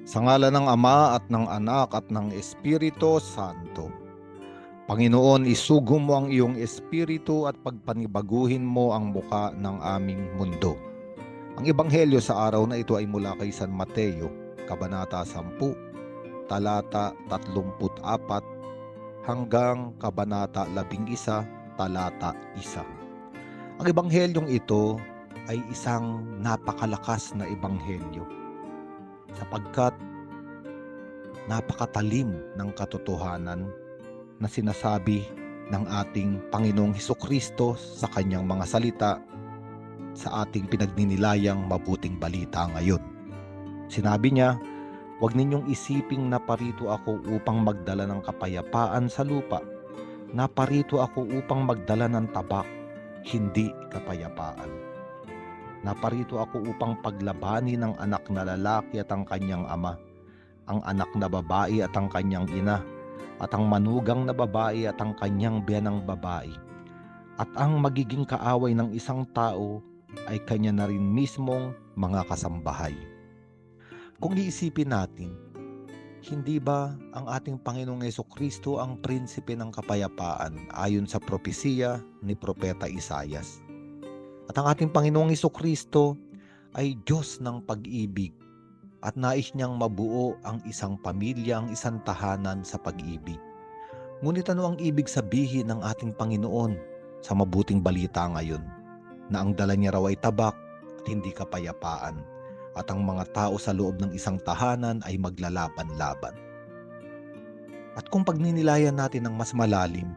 Sa ngala ng Ama at ng Anak at ng Espiritu Santo. Panginoon, isugo mo ang iyong espiritu at pagpanibaguhin mo ang muka ng aming mundo. Ang ebanghelyo sa araw na ito ay mula kay San Mateo, Kabanata 10, talata 34 hanggang Kabanata 11, talata 1. Ang ebanghelyong ito ay isang napakalakas na ebanghelyo sapagkat napakatalim ng katotohanan na sinasabi ng ating Panginoong Hesukristo sa kanyang mga salita sa ating pinagninilayang mabuting balita ngayon. Sinabi niya, "Huwag ninyong isiping naparito ako upang magdala ng kapayapaan sa lupa. Naparito ako upang magdala ng tabak, hindi kapayapaan. Naparito ako upang paglabanin ng anak na lalaki at ang kanyang ama, ang anak na babae at ang kanyang ina, at ang manugang na babae at ang kanyang biyanang babae. At ang magiging kaaway ng isang tao ay kanya na rin mismong mga kasambahay." Kung iisipin natin, hindi ba ang ating Panginoong Hesukristo ang prinsipe ng kapayapaan ayon sa propesiya ni Propeta Isaias? At ang ating Panginoong Hesukristo ay Diyos ng pag-ibig at nais niyang mabuo ang isang pamilya, ang isang tahanan sa pag-ibig. Ngunit ano ang ibig sabihin ng ating Panginoon sa mabuting balita ngayon? Na ang dala niya raw ay tabak at hindi kapayapaan, at ang mga tao sa loob ng isang tahanan ay maglalaban-laban. At kung pagninilayan natin ng mas malalim,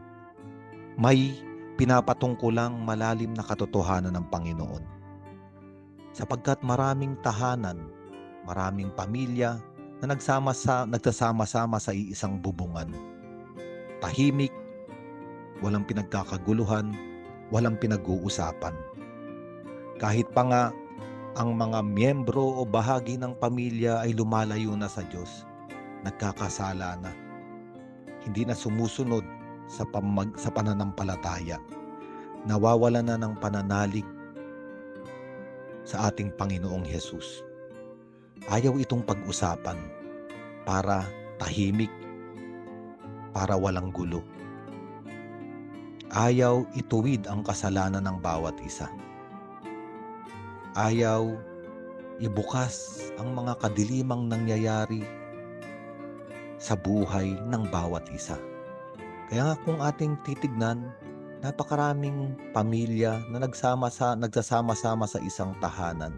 may pinapatungkulang malalim na katotohanan ng Panginoon. Sapagkat maraming tahanan, maraming pamilya na nagsasama-sama sa iisang bubungan. Tahimik, walang pinagkakaguluhan, walang pinag-uusapan. Kahit pa nga ang mga miyembro o bahagi ng pamilya ay lumalayo na sa Diyos, nagkakasala na, hindi na sumusunod sa pananampalataya, nawawala na ng pananalig sa ating Panginoong Hesus. Ayaw itong pag-usapan para tahimik, para walang gulo. Ayaw ituwid ang kasalanan ng bawat isa. Ayaw ibukas ang mga kadilimang nangyayari sa buhay ng bawat isa. Kaya nga kung ating titignan, napakaraming pamilya na nagsasama-sama sa isang tahanan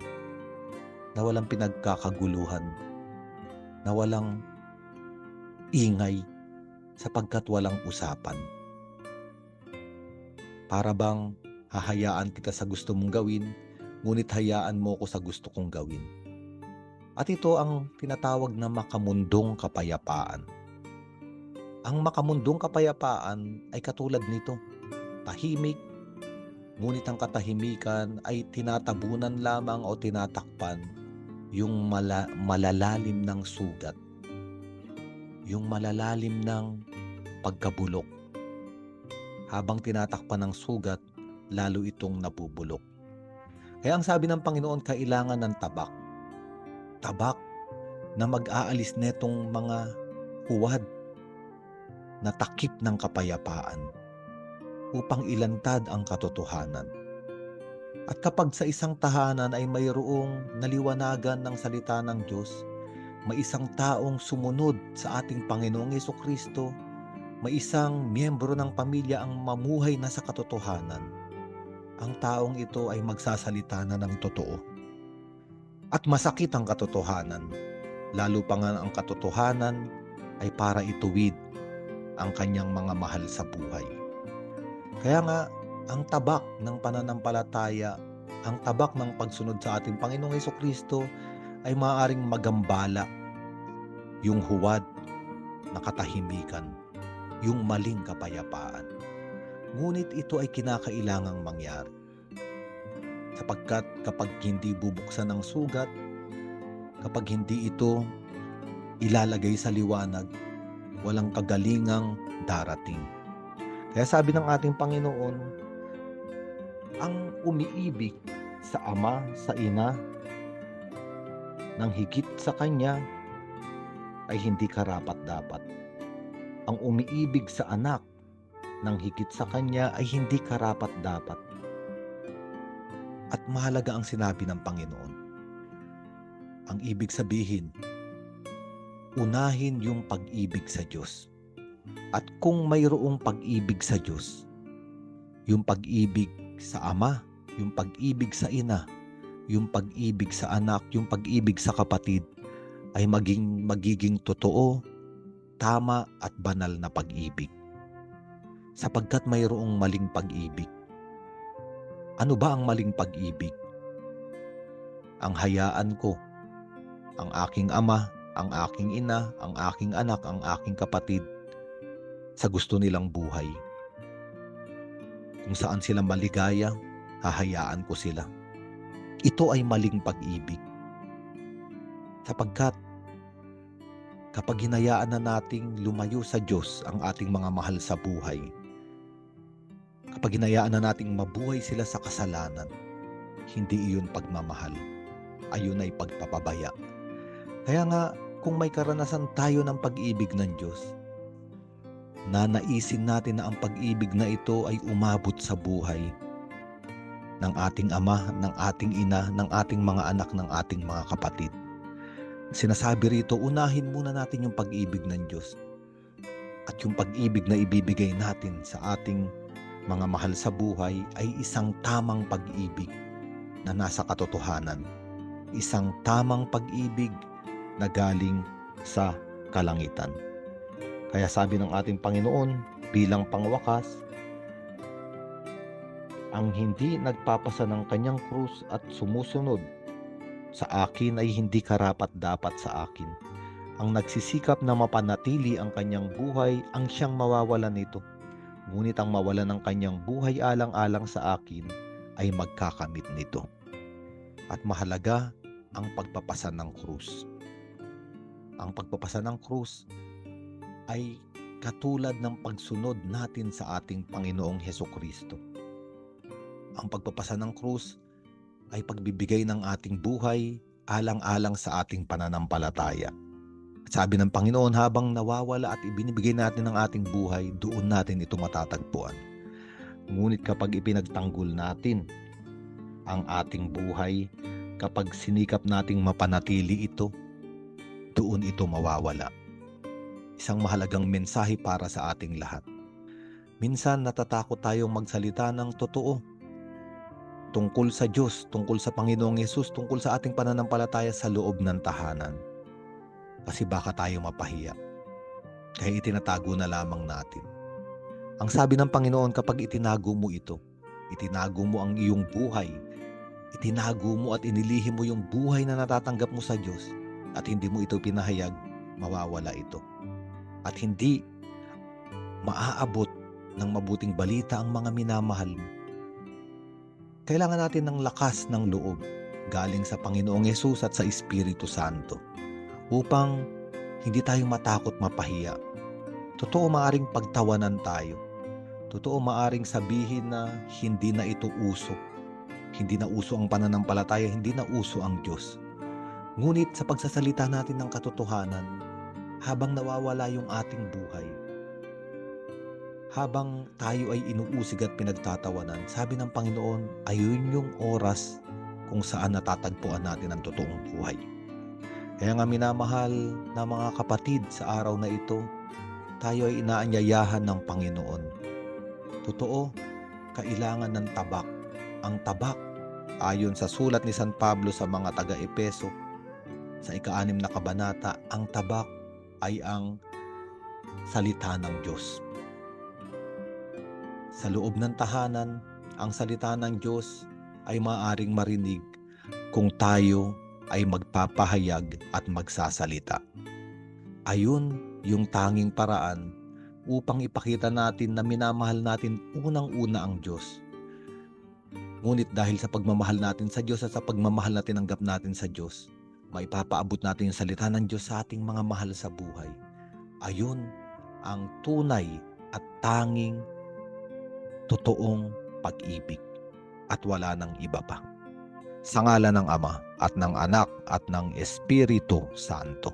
na walang pinagkakaguluhan, na walang ingay sapagkat walang usapan. Para bang hahayaan kita sa gusto mong gawin, ngunit hayaan mo ko sa gusto kong gawin. At ito ang tinatawag na makamundong kapayapaan. Ang makamundong kapayapaan ay katulad nito, tahimik, ngunit ang katahimikan ay tinatabunan lamang o tinatakpan yung malalalim ng sugat, yung malalalim ng pagkabulok. Habang tinatakpan ng sugat, lalo itong nabubulok. Kaya ang sabi ng Panginoon, kailangan ng tabak. Tabak na mag-aalis netong mga huwad na takip ng kapayapaan upang ilantad ang katotohanan. At kapag sa isang tahanan ay mayroong naliwanagan ng salita ng Diyos, may isang taong sumunod sa ating Panginoong Hesukristo, may isang miyembro ng pamilya ang mamuhay na sa katotohanan, ang taong ito ay magsasalita na ng totoo. At masakit ang katotohanan, lalo pa nga ang katotohanan ay para ituwid ang kanyang mga mahal sa buhay. Kaya nga, ang tabak ng pananampalataya, ang tabak ng pagsunod sa ating Panginoong Hesukristo ay maaaring magambala yung huwad na katahimikan, yung maling kapayapaan. Ngunit ito ay kinakailangang mangyari. Sapagkat kapag hindi bubuksan ang sugat, kapag hindi ito ilalagay sa liwanag, walang kagalingang darating. Kaya sabi ng ating Panginoon, ang umiibig sa ama, sa ina, ng higit sa kanya, ay hindi karapat-dapat. Ang umiibig sa anak ng higit sa kanya ay hindi karapat-dapat. At mahalaga ang sinabi ng Panginoon. Ang ibig sabihin, unahin yung pag-ibig sa Diyos. At kung mayroong pag-ibig sa Diyos, yung pag-ibig sa Ama, yung pag-ibig sa Ina, yung pag-ibig sa anak, yung pag-ibig sa kapatid, ay magiging totoo, tama at banal na pag-ibig. Sapagkat mayroong maling pag-ibig. Ano ba ang maling pag-ibig? Ang hayaan ko, ang aking ama, ang aking ina, ang aking anak, ang aking kapatid sa gusto nilang buhay. Kung saan sila maligaya, hahayaan ko sila. Ito ay maling pag-ibig. Sapagkat kapag hinayaan na nating lumayo sa Diyos ang ating mga mahal sa buhay, kapag hinayaan na nating mabuhay sila sa kasalanan, hindi iyon pagmamahal. Ayun ay pagpapabaya. Kaya nga, kung may karanasan tayo ng pag-ibig ng Diyos, nanaisin natin na ang pag-ibig na ito ay umabot sa buhay ng ating ama, ng ating ina, ng ating mga anak, ng ating mga kapatid. Sinasabi rito, unahin muna natin yung pag-ibig ng Diyos. At yung pag-ibig na ibibigay natin sa ating mga mahal sa buhay ay isang tamang pag-ibig na nasa katotohanan. Isang tamang pag-ibig na galing sa kalangitan. Kaya sabi ng ating Panginoon bilang pangwakas, ang hindi nagpapasa ng kanyang krus at sumusunod sa akin ay hindi karapat-dapat sa akin. Ang nagsisikap na mapanatili ang kanyang buhay ang siyang mawawalan nito. Ngunit ang mawalan ng kanyang buhay alang-alang sa akin ay magkakamit nito. At mahalaga ang pagpapasa ng krus. Ang pagpapasa ng krus ay katulad ng pagsunod natin sa ating Panginoong Hesukristo. Ang pagpapasa ng krus ay pagbibigay ng ating buhay alang-alang sa ating pananampalataya. At sabi ng Panginoon, habang nawawala at ibinibigay natin ang ating buhay, doon natin ito matatagpuan. Ngunit kapag ipinagtanggol natin ang ating buhay, kapag sinikap nating mapanatili ito, doon ito mawawala. Isang mahalagang mensahe para sa ating lahat. Minsan natatakot tayong magsalita ng totoo tungkol sa Diyos, tungkol sa Panginoong Yesus, tungkol sa ating pananampalataya sa loob ng tahanan. Kasi baka tayo mapahiya. Kaya itinatago na lamang natin. Ang sabi ng Panginoon, kapag itinago mo ito, itinago mo ang iyong buhay, itinago mo at inilihim mo yung buhay na natatanggap mo sa Diyos, at hindi mo ito pinahayag, mawawala ito. At hindi maaabot ng mabuting balita ang mga minamahal mo. Kailangan natin ng lakas ng loob galing sa Panginoong Yesus at sa Espiritu Santo upang hindi tayo matakot mapahiya. Totoo, maaring pagtawanan tayo. Totoo, maaring sabihin na hindi na ito uso. Hindi na uso ang pananampalataya, hindi na uso ang Diyos. Ngunit sa pagsasalita natin ng katotohanan, habang nawawala yung ating buhay, habang tayo ay inuusig at pinagtatawanan, sabi ng Panginoon, ayun yung oras kung saan natatagpuan natin ang totoong buhay. Kaya nga minamahal na mga kapatid, sa araw na ito, tayo ay inaanyayahan ng Panginoon. Totoo, kailangan ng tabak. Ang tabak, ayon sa sulat ni San Pablo sa mga taga-Epeso, sa ika-6 na kabanata, ang tabak ay ang salita ng Diyos. Sa loob ng tahanan, ang salita ng Diyos ay maaaring marinig kung tayo ay magpapahayag at magsasalita. Ayun yung tanging paraan upang ipakita natin na minamahal natin unang-una ang Diyos. Ngunit dahil sa pagmamahal natin sa Diyos at sa pagmamahal na tinanggap natin sa Diyos, maipapaabot natin yung salita ng Diyos sa ating mga mahal sa buhay. Ayun ang tunay at tanging totoong pag-ibig at wala nang iba pa. Sa ngalan ng Ama at ng Anak at ng Espiritu Santo.